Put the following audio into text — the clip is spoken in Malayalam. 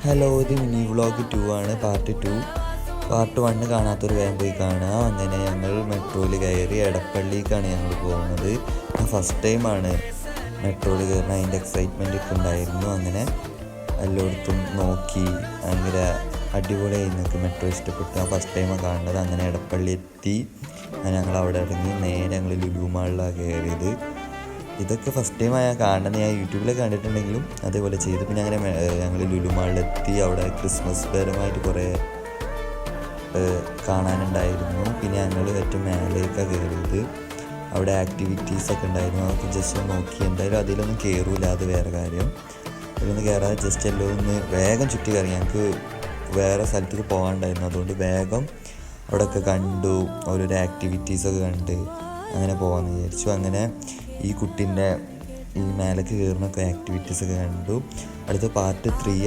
ഹലോ, ഇത് മിനി വ്ളോഗ് 2 ആണ്, പാർട്ട് 2. പാർട്ട് 1 കാണാത്തൊരു വേഗം പോയി കാണുക. അങ്ങനെ ഞങ്ങൾ മെട്രോയിൽ കയറി എടപ്പള്ളിക്കാണ് ഞങ്ങൾ പോകുന്നത്. ഫസ്റ്റ് ടൈമാണ് മെട്രോയിൽ കയറുന്നത്. അതിൻ്റെ എക്സൈറ്റ്മെൻ്റ് ഒക്കെ ഉണ്ടായിരുന്നു. അങ്ങനെ എല്ലായിടത്തും നോക്കി ഭയങ്കര അടിപൊളിയായി എനിക്ക് മെട്രോ ഇഷ്ടപ്പെട്ടു. ഫസ്റ്റ് ടൈമാണ് കാണുന്നത്. അങ്ങനെ എടപ്പള്ളി എത്തി. ഞങ്ങൾ അവിടെ ഇറങ്ങി നേരെ ഞങ്ങൾ ലുലു മാളിലാണ് കയറിയത്. ഇതൊക്കെ ഫസ്റ്റ് ടൈമാണ് ഞാൻ കാണുന്നത്. ഞാൻ യൂട്യൂബിലൊക്കെ കണ്ടിട്ടുണ്ടെങ്കിലും അതേപോലെ ചെയ്തു. പിന്നെ അങ്ങനെ ഞങ്ങൾ ലുലു മാളിലെത്തി. അവിടെ ക്രിസ്മസ് പരമായിട്ട് കുറേ കാണാനുണ്ടായിരുന്നു. പിന്നെ ഞങ്ങൾ ഏറ്റവും മേലേക്കാണ് കയറിയത്. അവിടെ ആക്ടിവിറ്റീസൊക്കെ ഉണ്ടായിരുന്നു. അതൊക്കെ ജസ്റ്റ് നോക്കി. എന്തായാലും അതിലൊന്നും കയറൂല, അത് വേറെ കാര്യം. അതിലൊന്നും കയറാതെ ജസ്റ്റ് എല്ലാം ഒന്ന് വേഗം ചുറ്റി കറങ്ങി. ഞങ്ങൾക്ക് വേറെ സ്ഥലത്തേക്ക് പോകാനുണ്ടായിരുന്നു. അതുകൊണ്ട് വേഗം അവിടെയൊക്കെ കണ്ടു, ഓരോരോ ആക്ടിവിറ്റീസൊക്കെ കണ്ട് അങ്ങനെ പോകാമെന്ന് വിചാരിച്ചു. അങ്ങനെ ഈ കുട്ടീൻ്റെ ഈ മേലേക്ക് കയറുന്നൊക്കെ ആക്ടിവിറ്റീസൊക്കെ കണ്ടു. അടുത്ത പാർട്ട് 3 ആയി.